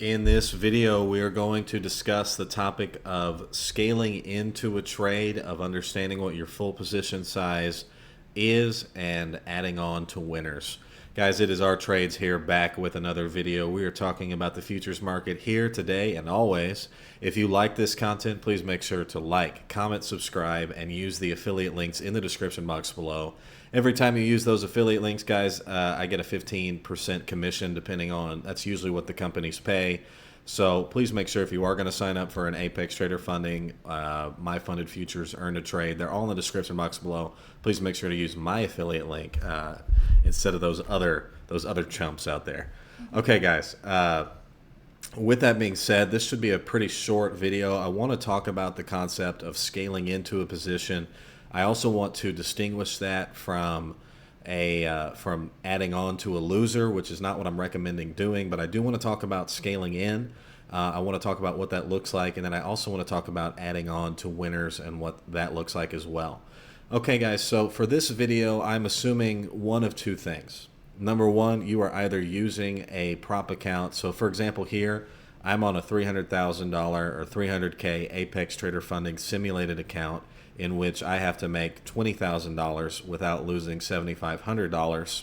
In this video, we are going to discuss the topic of scaling into a trade, of understanding what your full position size is, and adding on to winners. Guys, it is our trades here back with another video. We are talking about the futures market here today and always. If you like this content, please make sure to like, comment, subscribe, and use the affiliate links in the description box below. Every time you use those affiliate links, guys, I get a 15% commission depending on, that's usually what the companies pay. So please make sure if you are going to sign up for an Apex Trader Funding, MyFundedFutures, Earn to Trade, they're all in the description box below. Please make sure to use my affiliate link instead of those other chumps out there. Okay, guys. With that being said, this should be a pretty short video. I want to talk about the concept of scaling into a position. I also want to distinguish that from adding on to a loser, which is not what I'm recommending doing, but I do want to talk about scaling in. I want to talk about what that looks like, and then I also want to talk about adding on to winners and what that looks like as well. Okay, guys, so for this video, I'm assuming one of two things. Number one, you are either using a prop account. So for example here, I'm on a $300,000 or $300K Apex Trader Funding simulated account in which I have to make $20,000 without losing $7,500,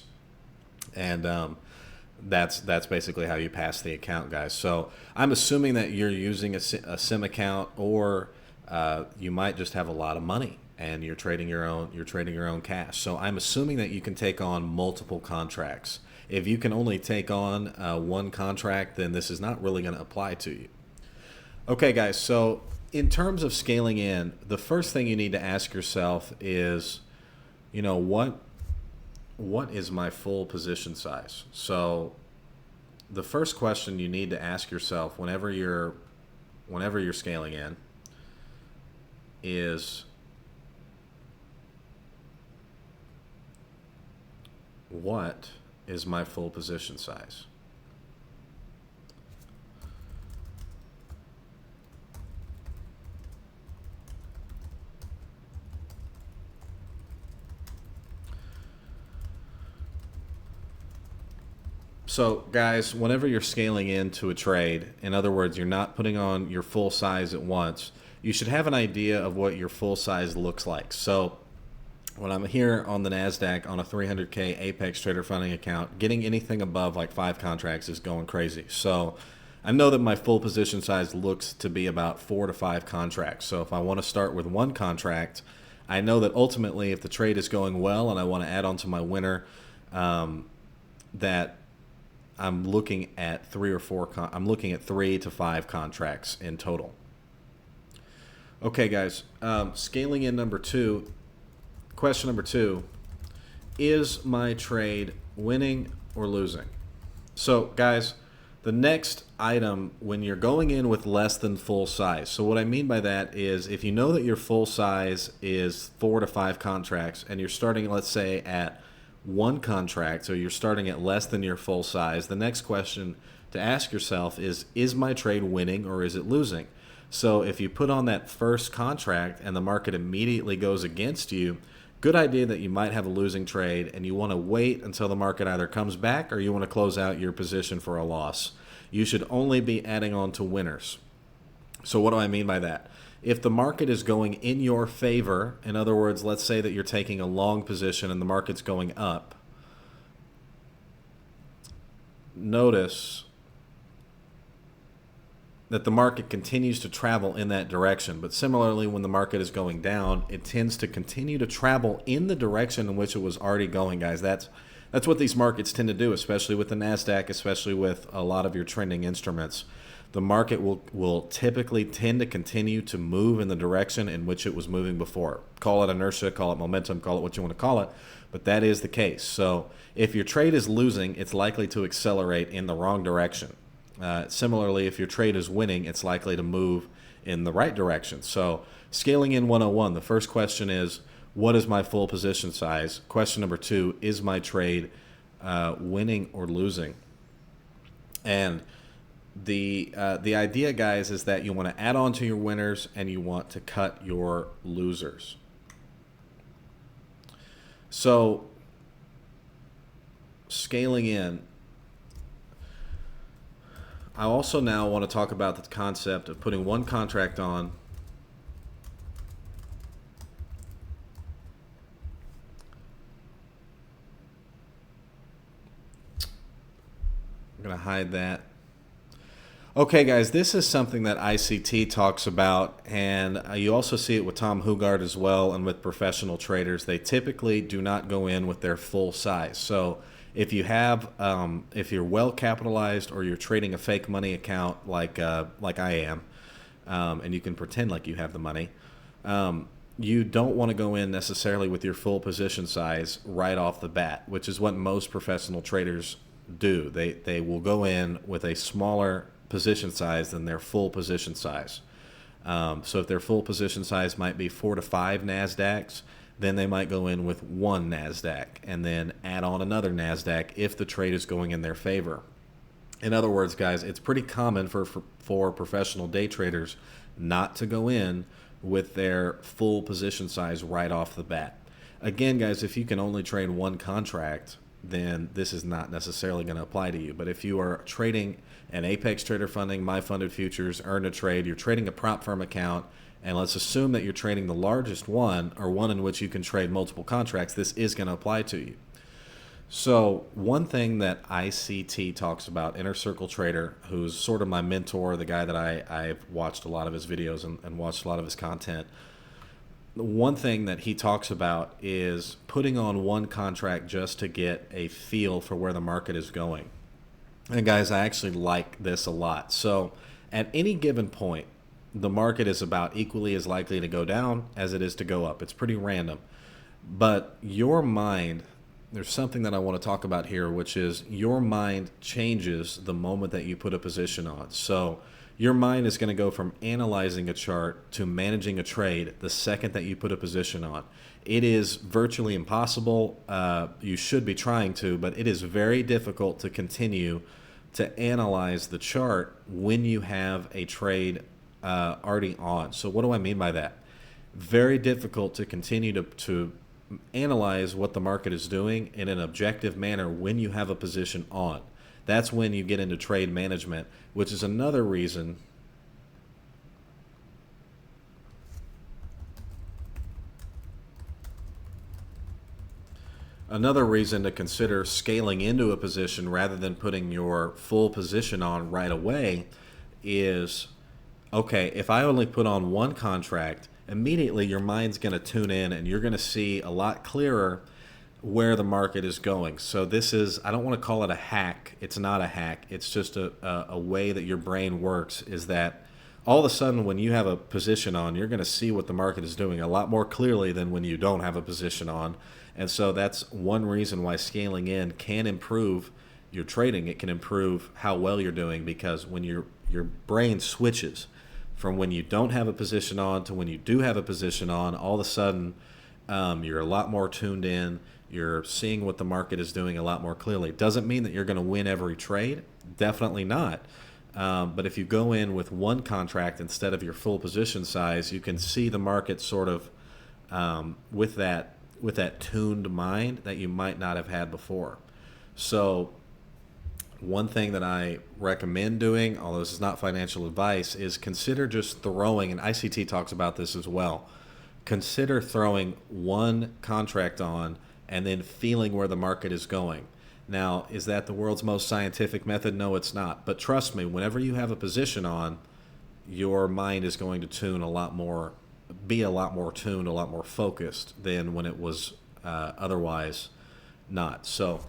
and that's basically how you pass the account, guys. So I'm assuming that you're using a sim account, or you might just have a lot of money and you're trading your own cash. So I'm assuming that you can take on multiple contracts. If you can only take on one contract, then this is not really going to apply to you. Okay, guys, so in terms of scaling in, the first thing you need to ask yourself is, you know, what is my full position size? So the first question you need to ask yourself whenever you're scaling in is, what is my full position size? So guys, whenever you're scaling into a trade, in other words, you're not putting on your full size at once, you should have an idea of what your full size looks like. So when I'm here on the NASDAQ on a 300K Apex Trader Funding account, getting anything above like 5 contracts is going crazy. So I know that my full position size looks to be about 4 to 5 contracts. So if I want to start with 1 contract, I know that ultimately if the trade is going well and I want to add on to my winner, that I'm looking at 3 to 5 contracts in total. Okay, guys, scaling in number 2. Question number 2, is my trade winning or losing? So guys, the next item when you're going in with less than full size. So what I mean by that is if you know that your full size is 4 to 5 contracts and you're starting, let's say, at 1 contract, so you're starting at less than your full size, the next question to ask yourself is my trade winning or is it losing? So if you put on that first contract and the market immediately goes against you, good idea that you might have a losing trade and you want to wait until the market either comes back or you want to close out your position for a loss. You should only be adding on to winners. So what do I mean by that? If the market is going in your favor, in other words, let's say that you're taking a long position and the market's going up, notice that the market continues to travel in that direction. But similarly, when the market is going down, it tends to continue to travel in the direction in which it was already going, guys. That's what these markets tend to do, especially with the NASDAQ, especially with a lot of your trending instruments. The market will typically tend to continue to move in the direction in which it was moving before. Call it inertia, call it momentum, call it what you want to call it, but that is the case. So if your trade is losing, it's likely to accelerate in the wrong direction. Similarly, if your trade is winning, it's likely to move in the right direction. So scaling in 101, the first question is, what is my full position size? Question number 2, is my trade winning or losing? And the idea, guys, is that you want to add on to your winners and you want to cut your losers. So scaling in, I also now want to talk about the concept of putting one contract on I'm going to hide that. Okay, guys, this is something that ICT talks about, and you also see it with Tom Hugard as well, and with professional traders. They typically do not go in with their full size. So if you have, if you're well capitalized, or you're trading a fake money account like I am, and you can pretend like you have the money, you don't want to go in necessarily with your full position size right off the bat, which is what most professional traders do. They will go in with a smaller position size than their full position size. So if their full position size might be 4 to 5 NASDAQs, then they might go in with one NASDAQ and then add on another NASDAQ if the trade is going in their favor. In other words, guys, it's pretty common for professional day traders not to go in with their full position size right off the bat. Again, guys, if you can only trade one contract, then this is not necessarily going to apply to you. But if you are trading an Apex Trader Funding, MyFundedFutures, Earn a Trade, you're trading a prop firm account, and let's assume that you're trading the largest one, or one in which you can trade multiple contracts, this is going to apply to you. So one thing that ICT talks about, Inner Circle Trader, who's sort of my mentor, the guy that I've watched a lot of his videos and watched a lot of his content, one thing that he talks about is putting on one contract just to get a feel for where the market is going. And guys, I actually like this a lot. So at any given point, the market is about equally as likely to go down as it is to go up. It's pretty random. But your mind, there's something that I want to talk about here, which is your mind changes the moment that you put a position on. So your mind is going to go from analyzing a chart to managing a trade the second that you put a position on. It is virtually impossible. You should be trying to, but it is very difficult to continue to analyze the chart when you have a trade already on. So what do I mean by that? Very difficult to continue to analyze what the market is doing in an objective manner when you have a position on. That's when you get into trade management, which is another reason to consider scaling into a position rather than putting your full position on right away is, okay, if I only put on one contract, immediately your mind's going to tune in and you're going to see a lot clearer where the market is going. So this is, I don't want to call it a hack. It's not a hack. It's just a way that your brain works, is that all of a sudden when you have a position on, you're going to see what the market is doing a lot more clearly than when you don't have a position on. And so that's one reason why scaling in can improve your trading. It can improve how well you're doing, because when your brain switches from when you don't have a position on to when you do have a position on, all of a sudden you're a lot more tuned in. You're seeing what the market is doing a lot more clearly. Doesn't mean that you're going to win every trade. Definitely not. But if you go in with one contract instead of your full position size, you can see the market sort of with that tuned mind that you might not have had before. So one thing that I recommend doing, although this is not financial advice, is consider just throwing, and ICT talks about this as well, consider throwing one contract on and then feeling where the market is going. Now, is that the world's most scientific method? No, it's not. But trust me, whenever you have a position on, your mind is going to tune a lot more, be a lot more tuned, a lot more focused than when it was otherwise not. So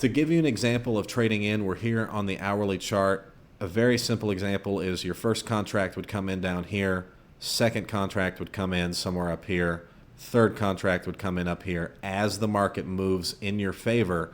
to give you an example of trading in, we're here on the hourly chart. A very simple example is your first contract would come in down here, second contract would come in somewhere up here, third contract would come in up here. As the market moves in your favor,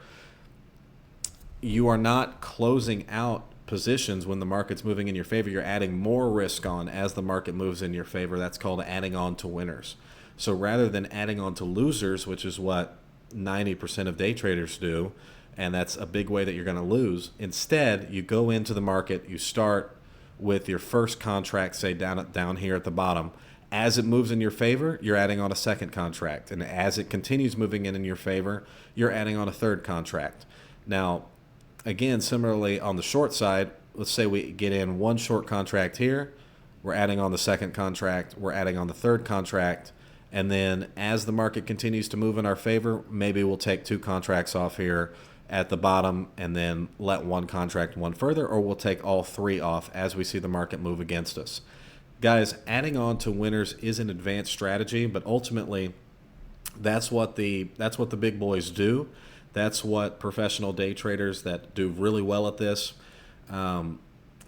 you are not closing out positions when the market's moving in your favor. You're adding more risk on as the market moves in your favor. That's called adding on to winners. So rather than adding on to losers, which is what 90% of day traders do, and that's a big way that you're going to lose, instead you go into the market, you start with your first contract, say down here at the bottom. As it moves in your favor, you're adding on a second contract. And as it continues moving in your favor, you're adding on a third contract. Now, again, similarly on the short side, let's say we get in one short contract here, we're adding on the second contract, we're adding on the third contract, and then as the market continues to move in our favor, maybe we'll take 2 contracts off here at the bottom and then let one contract one further, or we'll take all 3 off as we see the market move against us. Guys, adding on to winners is an advanced strategy, but ultimately that's what the big boys do. That's what professional day traders that do really well at this.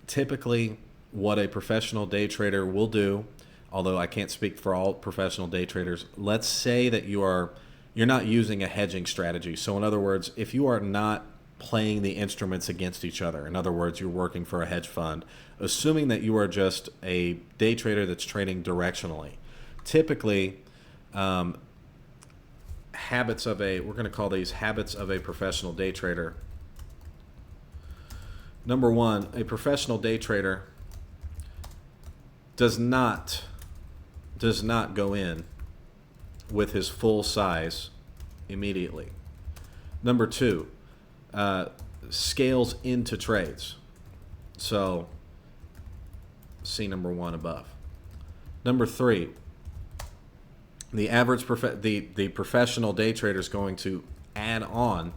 Typically, what a professional day trader will do, although I can't speak for all professional day traders, let's say that you're not using a hedging strategy. So in other words, if you are not playing the instruments against each other, in other words, you're working for a hedge fund, assuming that you are just a day trader that's trading directionally, typically we're going to call these habits of a professional day trader. Number 1, a professional day trader does not go in with his full size immediately. Number 2, scales into trades. So see number 1 above. Number 3, the average the professional day trader is going to add on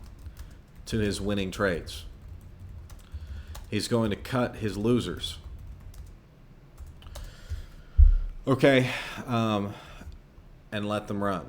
to his winning trades. He's going to cut his losers. Okay, and let them run.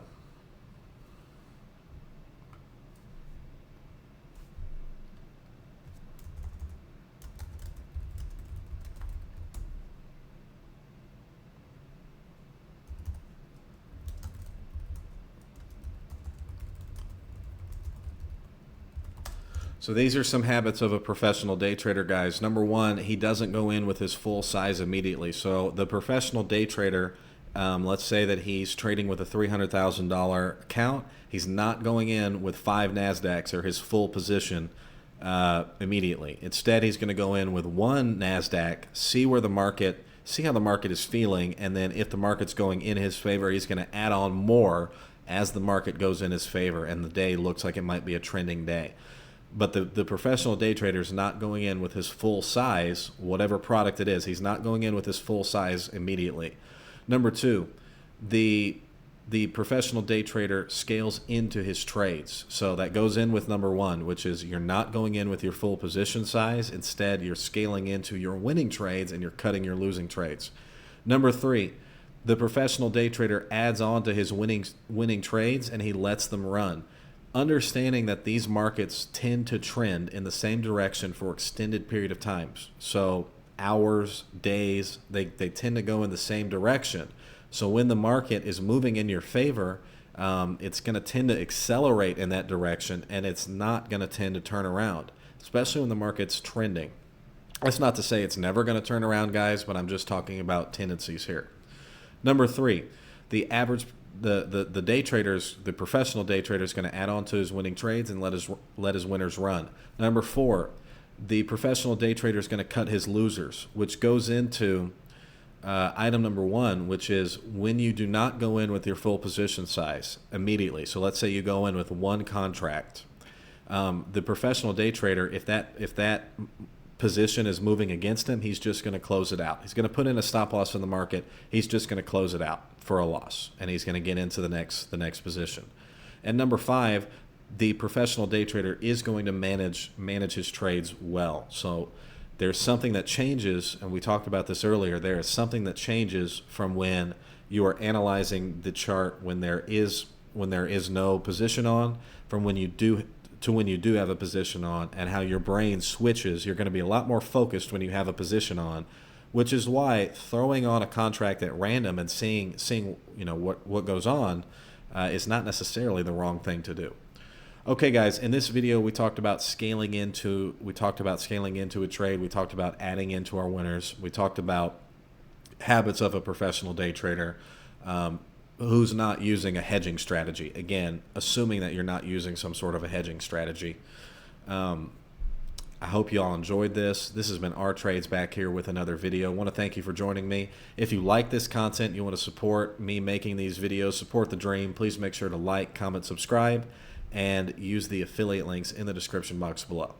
So these are some habits of a professional day trader, guys. Number 1, he doesn't go in with his full size immediately. So the professional day trader, let's say that he's trading with a $300,000 account. He's not going in with 5 NASDAQs or his full position immediately. Instead, he's going to go in with 1 NASDAQ, see how the market is feeling, and then if the market's going in his favor, he's going to add on more as the market goes in his favor and the day looks like it might be a trending day. But the professional day trader is not going in with his full size, whatever product it is. He's not going in with his full size immediately. Number 2, the professional day trader scales into his trades. So that goes in with number 1, which is you're not going in with your full position size. Instead, you're scaling into your winning trades and you're cutting your losing trades. Number 3, the professional day trader adds on to his winning trades and he lets them run, understanding that these markets tend to trend in the same direction for extended period of times. So hours, days, they tend to go in the same direction. So when the market is moving in your favor, it's going to tend to accelerate in that direction, and it's not going to tend to turn around, especially when the market's trending. That's not to say it's never going to turn around, guys, but I'm just talking about tendencies here. Number 3, the day traders, the professional day trader is going to add on to his winning trades and let his winners run. Number 4, the professional day trader is going to cut his losers, which goes into item number 1, which is when you do not go in with your full position size immediately. So let's say you go in with 1 contract. The professional day trader, if that position is moving against him, he's just going to close it out. He's going to put in a stop loss in the market. He's just going to close it out for a loss, and he's going to get into the next position. And number 5, the professional day trader is going to manage his trades well. So there's something that changes, and we talked about this earlier. There is something that changes from when you are analyzing the chart when there is no position on, from when you do have a position on, and how your brain switches. You're going to be a lot more focused when you have a position on, which is why throwing on a contract at random and seeing what goes on is not necessarily the wrong thing to do. Okay, guys, in this video we talked about scaling into a trade. We talked about adding into our winners. We talked about habits of a professional day trader who's not using a hedging strategy. Again, assuming that you're not using some sort of a hedging strategy. I hope you all enjoyed this. This has been R Trades back here with another video. I want to thank you for joining me. If you like this content, you want to support me making these videos, support the dream, please make sure to like, comment, subscribe, and use the affiliate links in the description box below.